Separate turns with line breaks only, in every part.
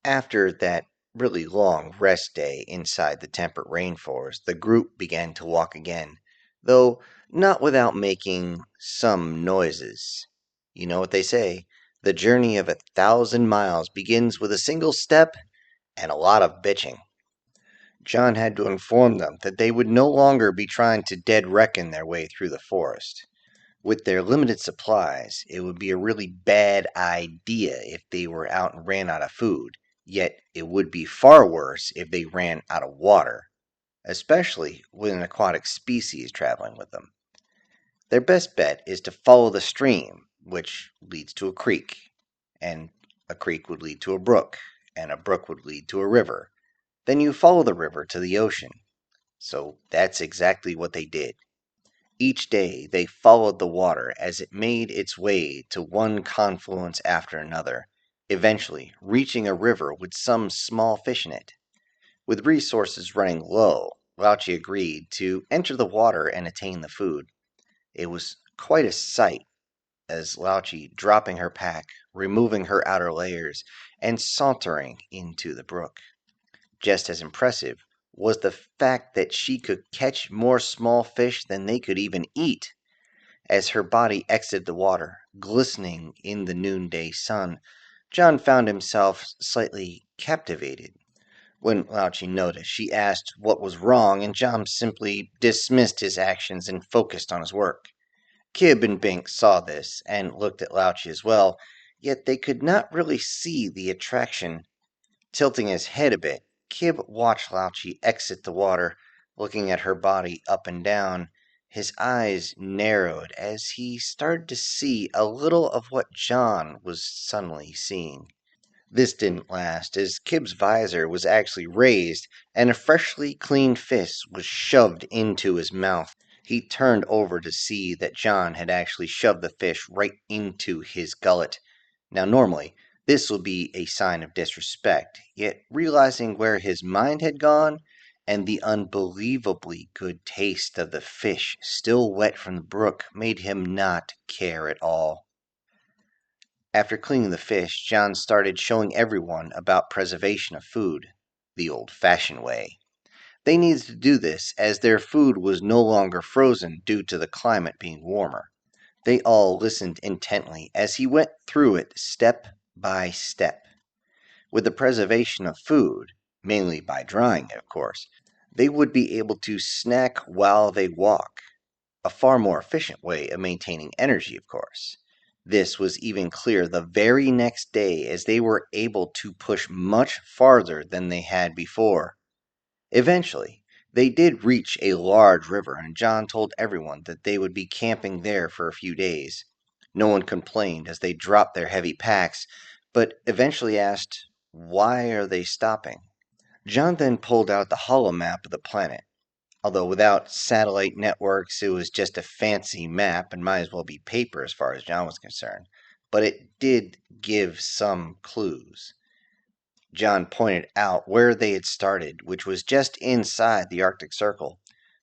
After that really long rest day inside the temperate rainforest, the group began to walk again, though not without making some noises. You know what they say, the journey of 1,000 miles begins with a single step and a lot of bitching. John had to inform them that they would no longer be trying to dead reckon their way through the forest. With their limited supplies, it would be a really bad idea if they were out and ran out of food, yet it would be far worse if they ran out of water, especially with an aquatic species traveling with them. Their best bet is to follow the stream, which leads to a creek, and a creek would lead to a brook, and a brook would lead to a river. Then you follow the river to the ocean. So that's exactly what they did. Each day they followed the water as it made its way to one confluence after another, eventually reaching a river with some small fish in it. With resources running low, Lauchi agreed to enter the water and attain the food. It was quite a sight, as Lauchi dropping her pack, removing her outer layers, and sauntering into the brook. Just as impressive was the fact that she could catch more small fish than they could even eat. As her body exited the water, glistening in the noonday sun, John found himself slightly captivated. When Lauchi noticed, she asked what was wrong, and John simply dismissed his actions and focused on his work. Kib and Bink saw this and looked at Lauchi as well, yet they could not really see the attraction. Tilting his head a bit, Kib watched Lauchi exit the water, looking at her body up and down. His eyes narrowed as he started to see a little of what John was suddenly seeing. This didn't last, as Kib's visor was actually raised and a freshly cleaned fist was shoved into his mouth. He turned over to see that John had actually shoved the fish right into his gullet. Now, normally, this would be a sign of disrespect, yet realizing where his mind had gone and the unbelievably good taste of the fish still wet from the brook made him not care at all. After cleaning the fish, John started showing everyone about preservation of food, the old-fashioned way. They needed to do this as their food was no longer frozen due to the climate being warmer. They all listened intently as he went through it step by step. With the preservation of food, mainly by drying it, of course, they would be able to snack while they walk, a far more efficient way of maintaining energy, of course. This was even clear the very next day as they were able to push much farther than they had before. Eventually, they did reach a large river, and John told everyone that they would be camping there for a few days. No one complained as they dropped their heavy packs, but eventually asked, why are they stopping? John then pulled out the holo map of the planet. Although without satellite networks, it was just a fancy map and might as well be paper as far as John was concerned. But it did give some clues. John pointed out where they had started, which was just inside the Arctic Circle.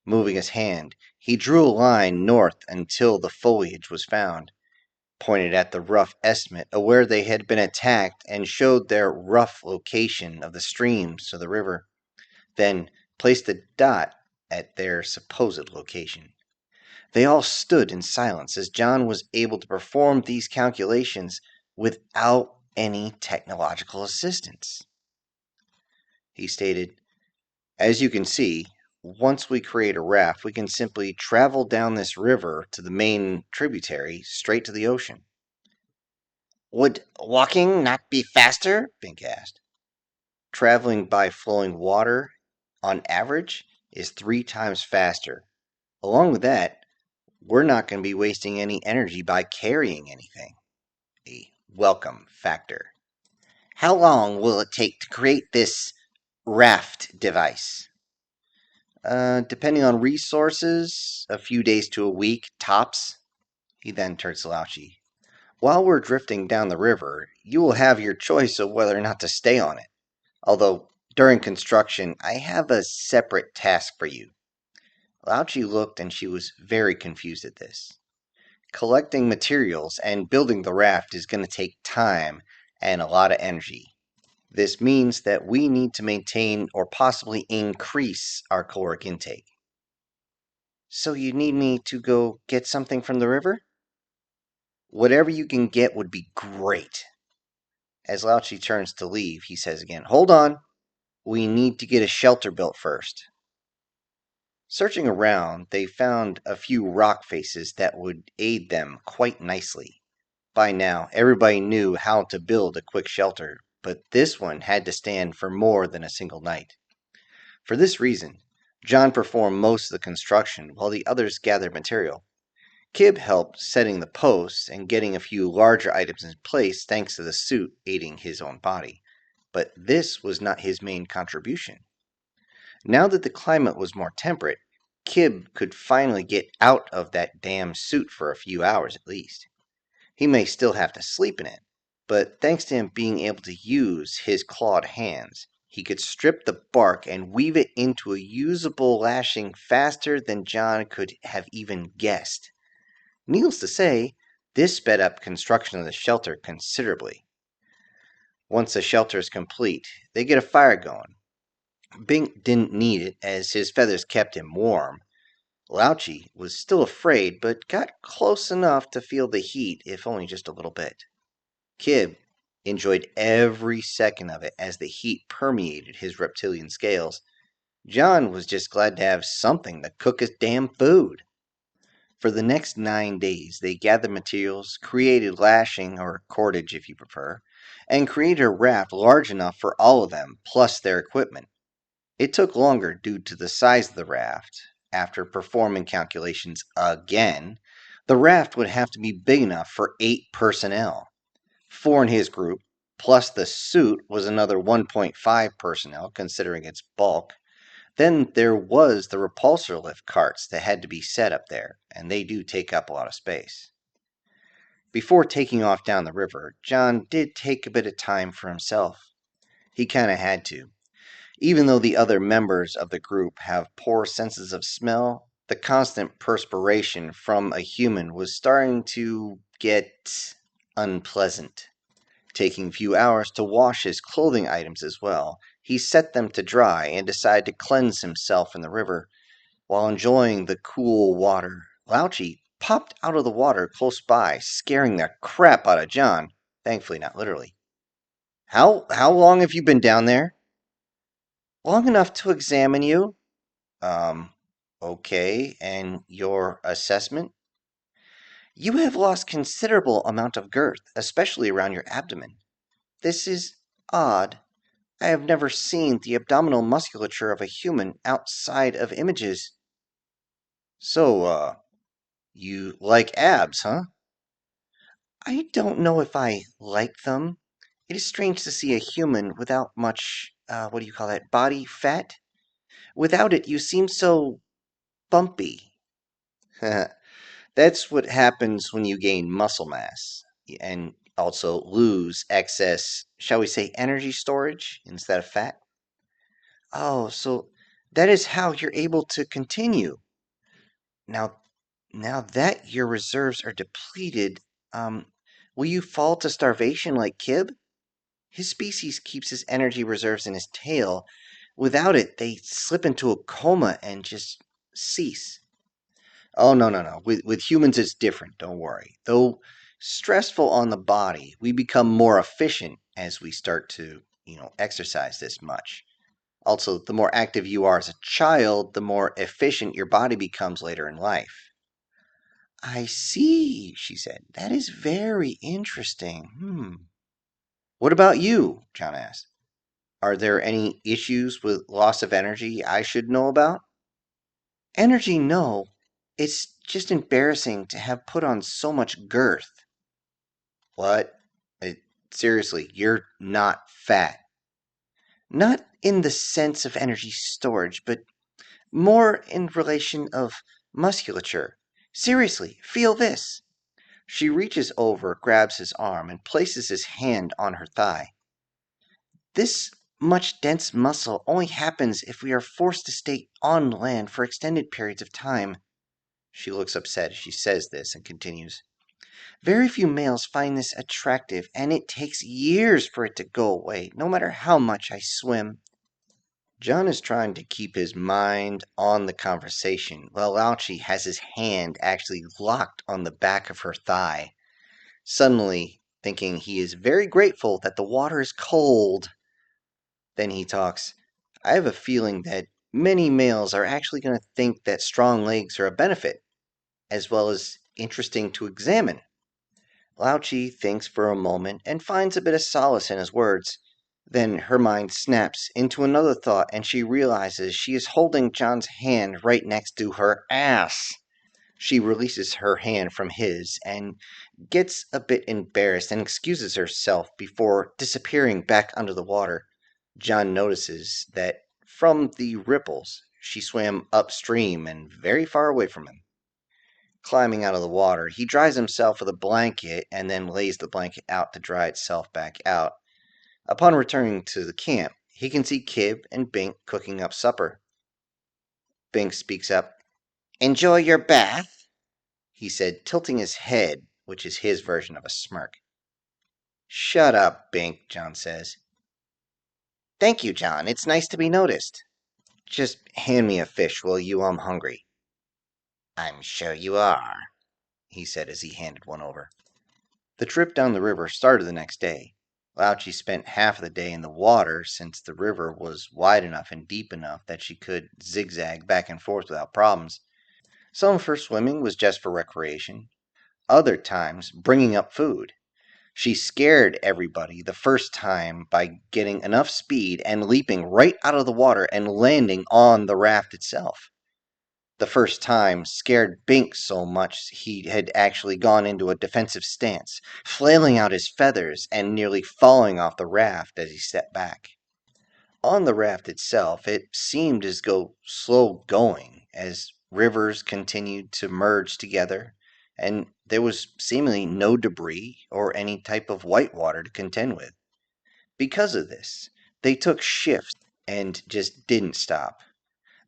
Moving his hand, he drew a line north until the foliage was found, pointed at the rough estimate of where they had been attacked, and showed their rough location of the streams to the river, then placed a dot at their supposed location. They all stood in silence as John was able to perform these calculations without any technological assistance. He stated, as you can see, once we create a raft, we can simply travel down this river to the main tributary straight to the ocean. Would walking not be faster? Bink asked. Traveling by flowing water, on average, is 3 times faster. Along with that, we're not going to be wasting any energy by carrying anything. A welcome factor. How long will it take to create this raft device? Depending on resources, a few days to a week, tops. He then turned to Lauchi. While we're drifting down the river, you will have your choice of whether or not to stay on it. Although, during construction, I have a separate task for you. Lauchi looked and she was very confused at this. Collecting materials and building the raft is going to take time and a lot of energy. This means that we need to maintain or possibly increase our caloric intake. So you need me to go get something from the river? Whatever you can get would be great. As Lauchi turns to leave, he says again, Hold on. We need to get a shelter built first. Searching around, they found a few rock faces that would aid them quite nicely. By now, everybody knew how to build a quick shelter, but this one had to stand for more than a single night. For this reason, John performed most of the construction while the others gathered material. Kib helped setting the posts and getting a few larger items in place thanks to the suit aiding his own body. But this was not his main contribution. Now that the climate was more temperate, Kib could finally get out of that damn suit for a few hours at least. He may still have to sleep in it, but thanks to him being able to use his clawed hands, he could strip the bark and weave it into a usable lashing faster than John could have even guessed. Needless to say, this sped up construction of the shelter considerably. Once the shelter is complete, they get a fire going. Bink didn't need it as his feathers kept him warm. Lauchi was still afraid, but got close enough to feel the heat, if only just a little bit. Kib enjoyed every second of it as the heat permeated his reptilian scales. John was just glad to have something to cook his damn food. For the next 9 days, they gathered materials, created lashing, or cordage if you prefer, and created a raft large enough for all of them, plus their equipment. It took longer due to the size of the raft. After performing calculations again, the raft would have to be big enough for 8 personnel. 4 in his group, plus the suit was another 1.5 personnel, considering its bulk. Then there was the repulsor lift carts that had to be set up there, and they do take up a lot of space. Before taking off down the river, John did take a bit of time for himself. He kind of had to. Even though the other members of the group have poor senses of smell, the constant perspiration from a human was starting to get unpleasant. Taking a few hours to wash his clothing items as well, he set them to dry and decided to cleanse himself in the river. While enjoying the cool water, Lauchi popped out of the water close by, scaring the crap out of John. Thankfully, not literally. How long have you been down there? Long enough to examine you. Um, okay, and your assessment? You have lost considerable amount of girth, especially around your abdomen. This is odd. I have never seen the abdominal musculature of a human outside of images. So, you like abs, huh? I don't know if I like them. It is strange to see a human without much, what do you call that, body fat? Without it, you seem so bumpy. That's what happens when you gain muscle mass and also lose excess, shall we say, energy storage instead of fat. Oh, so that is how you're able to continue. Now, now that your reserves are depleted, will you fall to starvation like Kib? His species keeps his energy reserves in his tail. Without it, they slip into a coma and just cease. Oh, no, no, no. With humans, it's different. Don't worry. Though stressful on the body, we become more efficient as we start to, exercise this much. Also, the more active you are as a child, the more efficient your body becomes later in life. I see, she said. That is very interesting. What about you? John asked. Are there any issues with loss of energy I should know about? Energy, no. It's just embarrassing to have put on so much girth. What? Seriously, you're not fat. Not in the sense of energy storage, but more in relation of musculature. Seriously, feel this. She reaches over, grabs his arm, and places his hand on her thigh. This much dense muscle only happens if we are forced to stay on land for extended periods of time. She looks upset as she says this and continues. Very few males find this attractive, and it takes years for it to go away, no matter how much I swim. John is trying to keep his mind on the conversation, while Lauchi has his hand actually locked on the back of her thigh, suddenly thinking he is very grateful that the water is cold. Then he talks. I have a feeling that many males are actually going to think that strong legs are a benefit, as well as interesting to examine. Lauchi thinks for a moment and finds a bit of solace in his words. Then her mind snaps into another thought and she realizes she is holding John's hand right next to her ass. She releases her hand from his and gets a bit embarrassed and excuses herself before disappearing back under the water. John notices that from the ripples, she swam upstream and very far away from him. Climbing out of the water, he dries himself with a blanket and then lays the blanket out to dry itself back out. Upon returning to the camp, he can see Kib and Bink cooking up supper. Bink speaks up. Enjoy your bath, he said, tilting his head, which is his version of a smirk. Shut up, Bink, John says. Thank you, John. It's nice to be noticed. Just hand me a fish, will you? I'm hungry. I'm sure you are, he said as he handed one over. The trip down the river started the next day. Lauchi spent half of the day in the water since the river was wide enough and deep enough that she could zigzag back and forth without problems. Some of her swimming was just for recreation, other times bringing up food. She scared everybody the first time by getting enough speed and leaping right out of the water and landing on the raft itself. The first time scared Bink so much he had actually gone into a defensive stance, flailing out his feathers and nearly falling off the raft as he stepped back. On the raft itself, it seemed as though slow going as rivers continued to merge together, and there was seemingly no debris or any type of whitewater to contend with. Because of this, they took shifts and just didn't stop.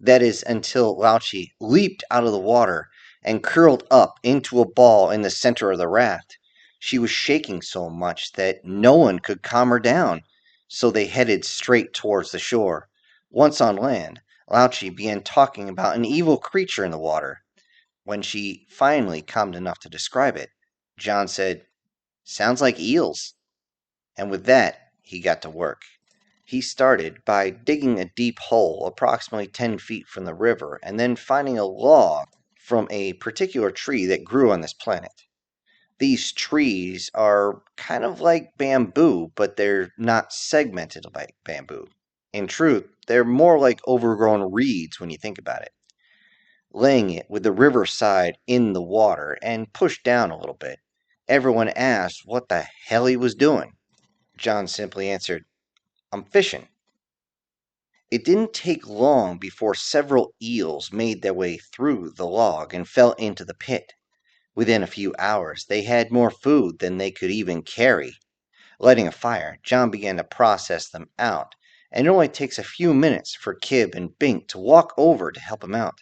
That is until Lauchi leaped out of the water and curled up into a ball in the center of the raft. She was shaking so much that no one could calm her down, so they headed straight towards the shore. Once on land, Lauchi began talking about an evil creature in the water. When she finally calmed enough to describe it, John said, Sounds like eels. And with that, he got to work. He started by digging a deep hole approximately 10 feet from the river and then finding a log from a particular tree that grew on this planet. These trees are kind of like bamboo, but they're not segmented like bamboo. In truth, they're more like overgrown reeds when you think about it. Laying it with the river side in the water and pushed down a little bit, everyone asked what the hell he was doing. John simply answered, I'm fishing. It didn't take long before several eels made their way through the log and fell into the pit. Within a few hours, they had more food than they could even carry. Lighting a fire, John began to process them out, and it only takes a few minutes for Kib and Bink to walk over to help him out.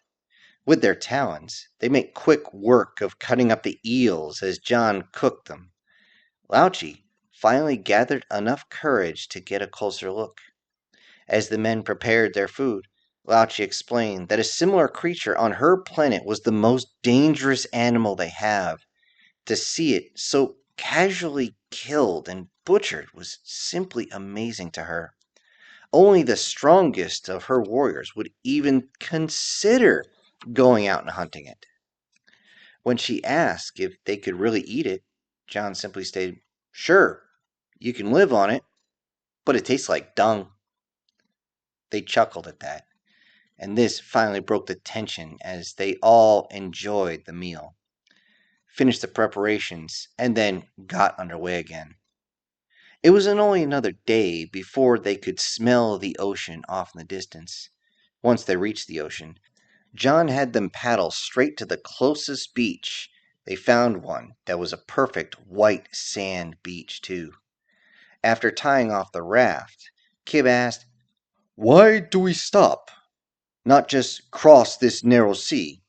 With their talons, they make quick work of cutting up the eels as John cooked them. Lauchi finally gathered enough courage to get a closer look. As the men prepared their food, Lauchi explained that a similar creature on her planet was the most dangerous animal they have. To see it so casually killed and butchered was simply amazing to her. Only the strongest of her warriors would even consider going out and hunting it. When she asked if they could really eat it, John simply stated, Sure, you can live on it, but it tastes like dung. They chuckled at that, and this finally broke the tension as they all enjoyed the meal, finished the preparations, and then got underway again. It was only another day before they could smell the ocean off in the distance. Once they reached the ocean, John had them paddle straight to the closest beach. They found one that was a perfect white sand beach, too. After tying off the raft, Kib asked, Why do we stop? Not just cross this narrow sea?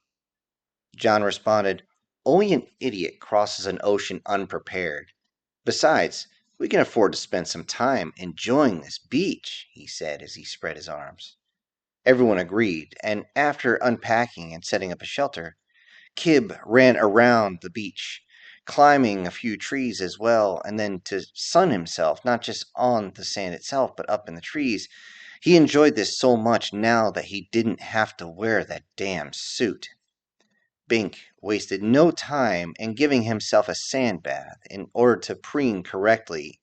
John responded, Only an idiot crosses an ocean unprepared. Besides, we can afford to spend some time enjoying this beach, he said as he spread his arms. Everyone agreed, and after unpacking and setting up a shelter, Kib ran around the beach, climbing a few trees as well, and then to sun himself, not just on the sand itself, but up in the trees. He enjoyed this so much now that he didn't have to wear that damn suit. Bink wasted no time in giving himself a sand bath in order to preen correctly,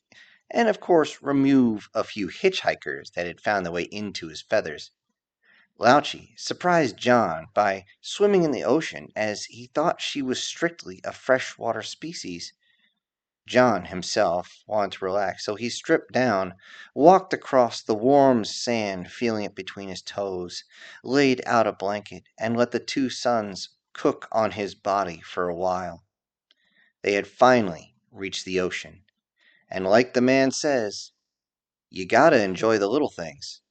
and of course remove a few hitchhikers that had found their way into his feathers. Louchy surprised John by swimming in the ocean as he thought she was strictly a freshwater species. John himself wanted to relax, so he stripped down, walked across the warm sand, feeling it between his toes, laid out a blanket, and let the two suns cook on his body for a while. They had finally reached the ocean, and like the man says, you gotta enjoy the little things.